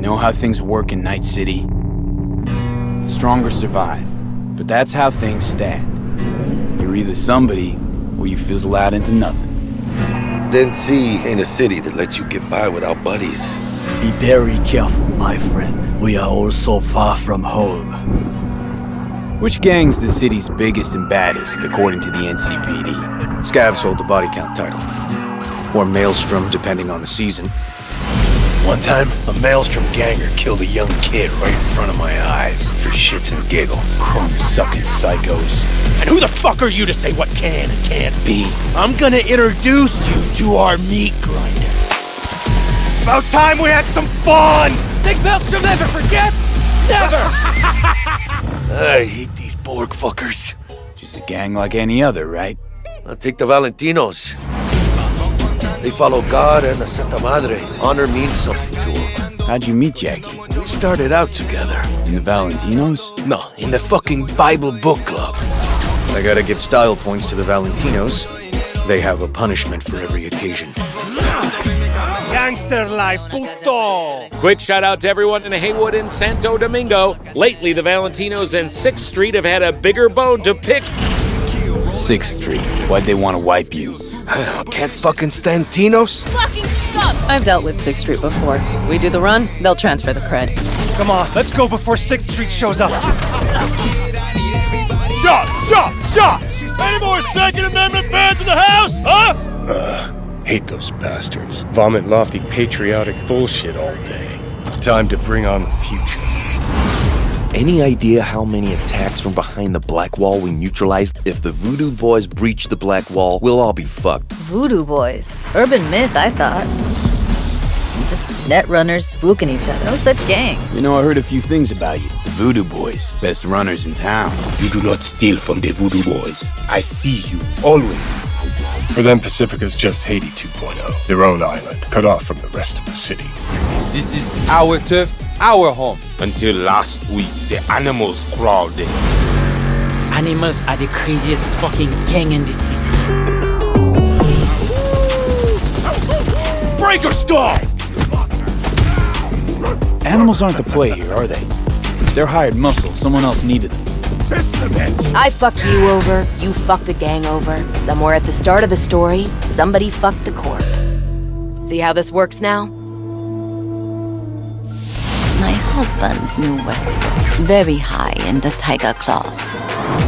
know how things work in Night City? The stronger survive, but that's how things stand. You're either somebody, or you fizzle out into nothing. Then C ain't a city that lets you get by without buddies. Be very careful, my friend. We are all so far from home. Which gang's the city's biggest and baddest, according to the NCPD? Scavs hold the body count title. Or Maelstrom, depending on the season. One time, a Maelstrom ganger killed a young kid right in front of my eyes for shits and giggles. Chrome-sucking psychos. And who the fuck are you to say what can and can't be? I'm gonna introduce you to our meat grinder. About time we had some fun! Think Maelstrom never forgets? Never! I hate these Borg fuckers. Just a gang like any other, right? I'll take the Valentinos. They follow God and the Santa Madre. Honor means something to them. How'd you meet Jackie? We started out together. In the Valentinos? No, in the fucking Bible book club. I gotta give style points to the Valentinos. They have a punishment for every occasion. Gangster life, puto! Quick shout out to everyone in Haywood and Santo Domingo. Lately, the Valentinos and 6th Street have had a bigger bone to pick. 6th Street. Why'd they want to wipe you? I can't fucking stand Tinos. Fucking suck! I've dealt with 6th Street before. We do the run, they'll transfer the cred. Come on, let's go before 6th Street shows up. Shot! Any more Second Amendment fans in the house, huh? Hate those bastards. Vomit lofty patriotic bullshit all day. Time to bring on the future. Any idea how many attacks from behind the Black Wall we neutralized? If the Voodoo Boys breach the Black Wall, we'll all be fucked. Voodoo Boys. Urban myth, I thought. Just net runners spooking each other. No such gang. You know, I heard a few things about you. The Voodoo Boys. Best runners in town. You do not steal from the Voodoo Boys. I see you, always. For them, Pacifica's just Haiti 2.0. Their own island, cut off from the rest of the city. This is our turf, our home. Until last week, the animals crawled in. Animals are the craziest fucking gang in the city. Breaker skull! Animals aren't the play here, are they? They're hired muscle. Someone else needed them. I fucked you over, you fucked the gang over. Somewhere at the start of the story, somebody fucked the corp. See how this works now? My husband's knew Westbrook very high in the tiger claws.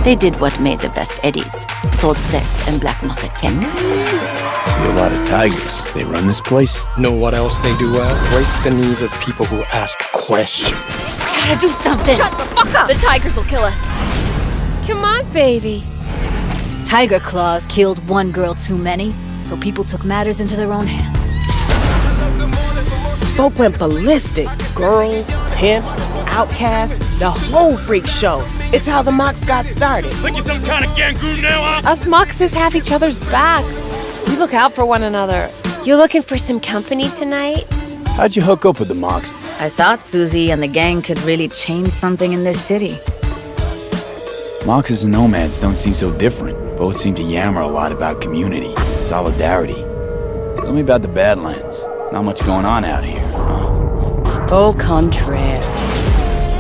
They did what made the best eddies, sold sex and black market tech. See a lot of tigers. They run this place? Know what else they do well? Break the knees of people who ask questions. I gotta do something! Shut the fuck up! The tigers will kill us. Come on, baby. Tiger claws killed one girl too many, so people took matters into their own hands. Folk went ballistic. Girls, pimps, outcasts, the whole freak show. It's how the Mox got started. Think you're some kind of gangoon now, huh? Us Moxes have each other's back. We look out for one another. You looking for some company tonight? How'd you hook up with the Mox? I thought Susie and the gang could really change something in this city. Moxes and nomads don't seem so different. Both seem to yammer a lot about community, solidarity. Tell me about the Badlands. Not much going on out here, huh? Au contraire.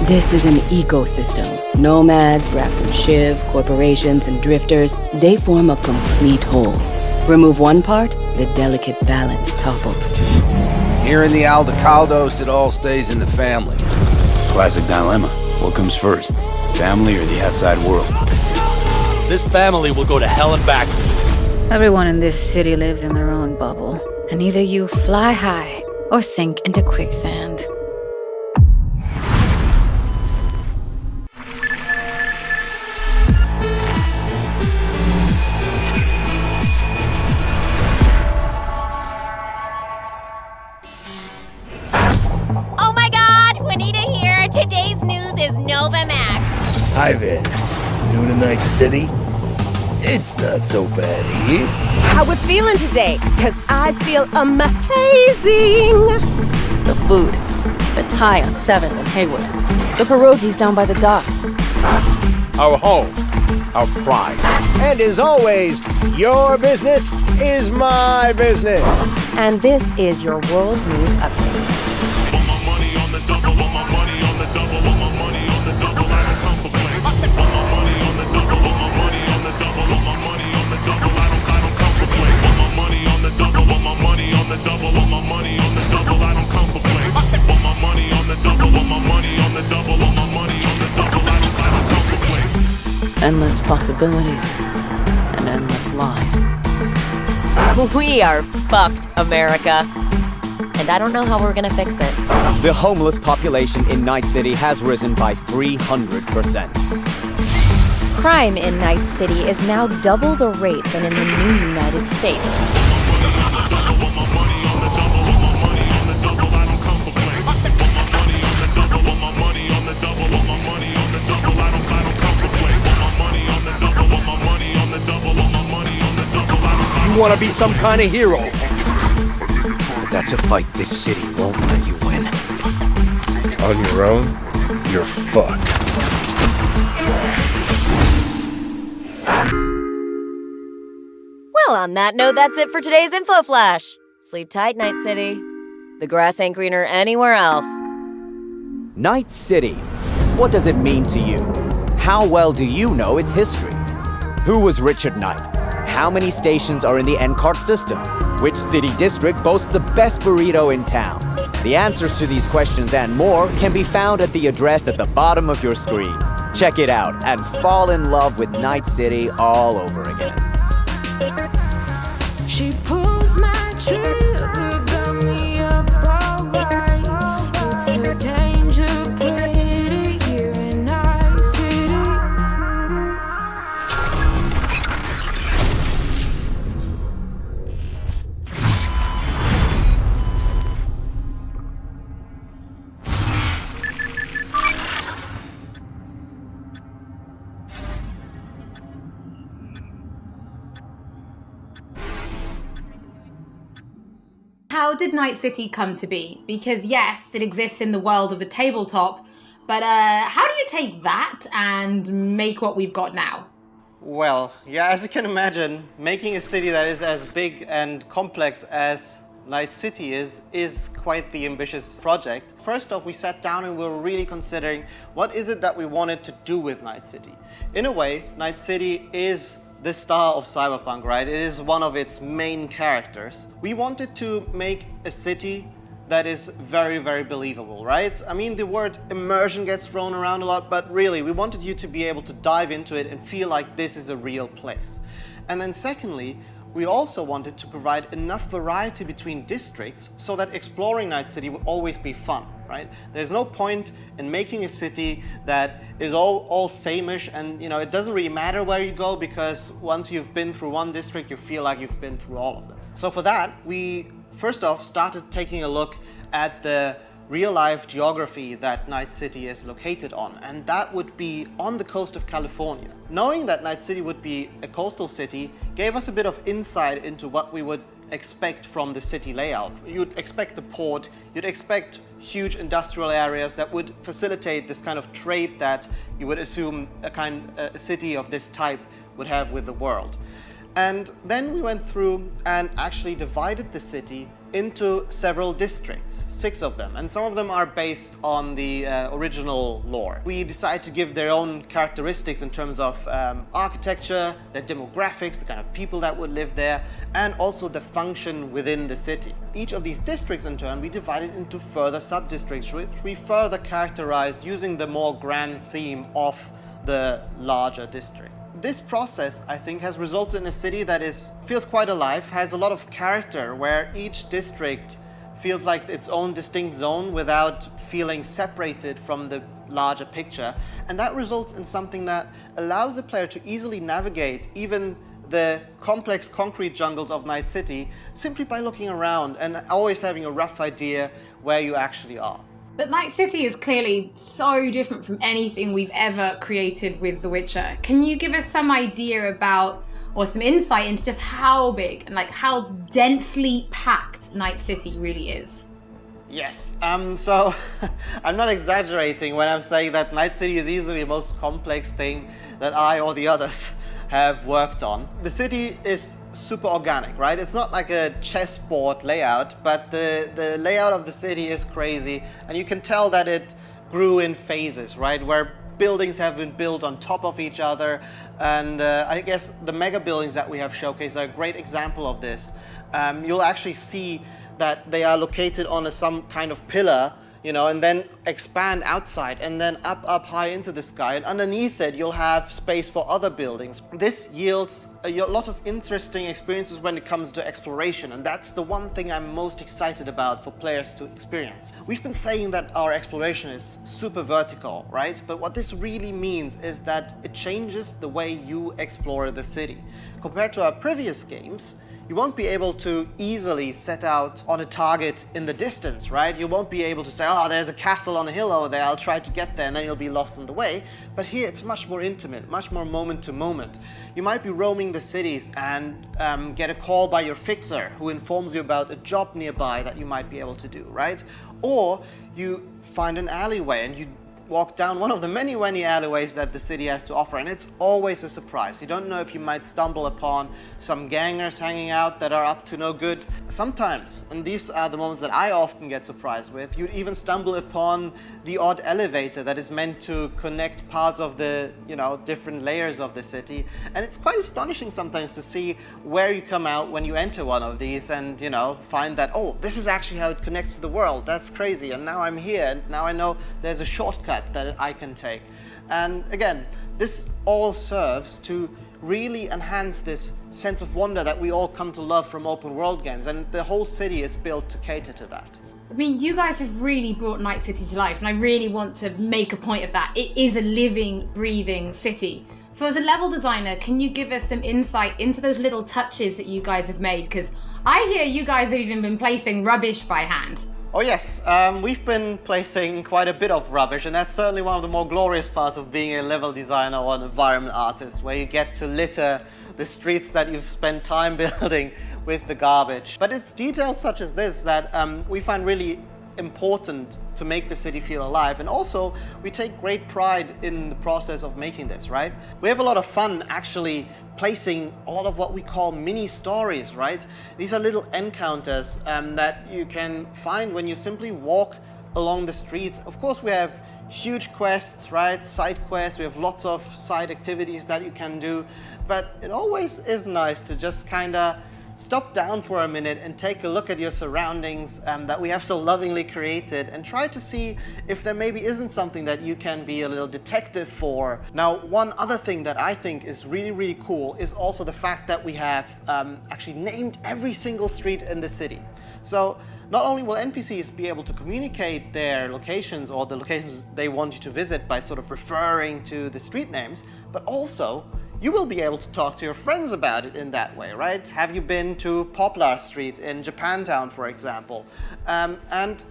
This is an ecosystem. Nomads, Raft and Shiv, corporations and drifters, they form a complete whole. Remove one part, the delicate balance topples. Here in the Aldecaldos, it all stays in the family. Classic dilemma. What comes first? Family or the outside world? This family will go to hell and back. Everyone in this city lives in their own bubble, and either you fly high or sink into quicksand. Oh my God, Juanita here. Today's news is Nova Max. Hi there. New to Night City? It's not so bad here. How we feeling today? Cause I feel amazing. The food. The Thai on 7th and Haywood. The pierogies down by the docks. Our home, our pride. And as always, your business is my business. And this is your World News Update. Endless possibilities and endless lies. We are fucked, America. And I don't know how we're gonna fix it. The homeless population in Night City has risen by 300%. Crime in Night City is now double the rate than in the new United States. You wanna be some kind of hero? But that's a fight this city won't let you win. On your own, you're fucked. Well, on that note, that's it for today's Info Flash. Sleep tight, Night City. The grass ain't greener anywhere else. Night City. What does it mean to you? How well do you know its history? Who was Richard Knight? How many stations are in the NCART system? Which city district boasts the best burrito in town? The answers to these questions and more can be found at the address at the bottom of your screen. Check it out and fall in love with Night City all over again. She pulls my trigger, got me up alright. It's a danger, pretty here in Night City. How did Night City come to be? Because yes, it exists in the world of the tabletop, but how do you take that and make what we've got now? Well, yeah, as you can imagine, making a city that is as big and complex as Night City is quite the ambitious project. First off, we sat down and we were really considering what is it that we wanted to do with Night City. In a way, Night City is the star of Cyberpunk, right? It is one of its main characters. We wanted to make a city that is very, very believable, right? I mean, the word immersion gets thrown around a lot, but really, we wanted you to be able to dive into it and feel like this is a real place. And then secondly, we also wanted to provide enough variety between districts so that exploring Night City would always be fun, right? There's no point in making a city that is all same-ish, and you know, it doesn't really matter where you go because once you've been through one district, you feel like you've been through all of them. So for that, we first off started taking a look at the real-life geography that Night City is located on, and that would be on the coast of California. Knowing that Night City would be a coastal city gave us a bit of insight into what we would expect from the city layout. You'd expect the port, you'd expect huge industrial areas that would facilitate this kind of trade that you would assume a city of this type would have with the world. And then we went through and actually divided the city into several districts, 6 of them, and some of them are based on the original lore. We decided to give their own characteristics in terms of architecture, their demographics, the kind of people that would live there, and also the function within the city. Each of these districts in turn we divided into further sub-districts, which we further characterized using the more grand theme of the larger district. This process, I think, has resulted in a city that feels quite alive, has a lot of character, where each district feels like its own distinct zone without feeling separated from the larger picture. And that results in something that allows the player to easily navigate even the complex concrete jungles of Night City simply by looking around and always having a rough idea where you actually are. But Night City is clearly so different from anything we've ever created with The Witcher. Can you give us some idea about, or some insight into just how big and like how densely packed Night City really is? Yes, so I'm not exaggerating when I'm saying that Night City is easily the most complex thing that I or the others have worked on. The city is super organic, right? It's not like a chessboard layout, but the layout of the city is crazy, and you can tell that it grew in phases, right? Where buildings have been built on top of each other, and I guess the mega buildings that we have showcased are a great example of this. You'll actually see that they are located on some kind of pillar you know, and then expand outside and then up high into the sky, and underneath it you'll have space for other buildings. This yields a lot of interesting experiences when it comes to exploration, and that's the one thing I'm most excited about for players to experience. We've been saying that our exploration is super vertical, right? But what this really means is that it changes the way you explore the city. Compared to our previous games, you won't be able to easily set out on a target in the distance, right? You won't be able to say, oh, there's a castle on a hill over there, I'll try to get there, and then you'll be lost on the way. But here it's much more intimate, much more moment to moment. You might be roaming the cities and get a call by your fixer who informs you about a job nearby that you might be able to do, right? Or you find an alleyway and you walk down one of the many alleyways that the city has to offer, and it's always a surprise. You don't know if you might stumble upon some gangers hanging out that are up to no good. Sometimes, and these are the moments that I often get surprised with, you'd even stumble upon the odd elevator that is meant to connect parts of the, you know, different layers of the city. And it's quite astonishing sometimes to see where you come out when you enter one of these and, you know, find that, oh, this is actually how it connects to the world. That's crazy. And now I'm here, and now I know there's a shortcut that I can take. And again, this all serves to really enhance this sense of wonder that we all come to love from open world games, and the whole city is built to cater to that. I mean, you guys have really brought Night City to life, and I really want to make a point of that. It is a living, breathing city. So as a level designer, can you give us some insight into those little touches that you guys have made? Because I hear you guys have even been placing rubbish by hand. Oh yes, we've been placing quite a bit of rubbish, and that's certainly one of the more glorious parts of being a level designer or an environment artist, where you get to litter the streets that you've spent time building with the garbage. But it's details such as this that we find really important to make the city feel alive, and also we take great pride in the process of making this, right? We have a lot of fun actually placing a lot of what we call mini stories, right? These are little encounters that you can find when you simply walk along the streets. Of course, we have huge quests, right? Side quests, we have lots of side activities that you can do, but it always is nice to just kind of stop down for a minute and take a look at your surroundings that we have so lovingly created, and try to see if there maybe isn't something that you can be a little detective for. Now, one other thing that I think is really cool is also the fact that we have actually named every single street in the city. So not only will NPCs be able to communicate their locations or the locations they want you to visit by sort of referring to the street names, but also you will be able to talk to your friends about it in that way, right? Have you been to Poplar Street in Japantown, for example? And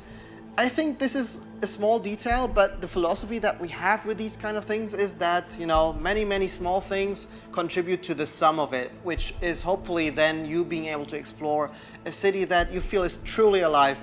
I think this is a small detail, but the philosophy that we have with these kind of things is that, you know, many small things contribute to the sum of it, which is hopefully then you being able to explore a city that you feel is truly alive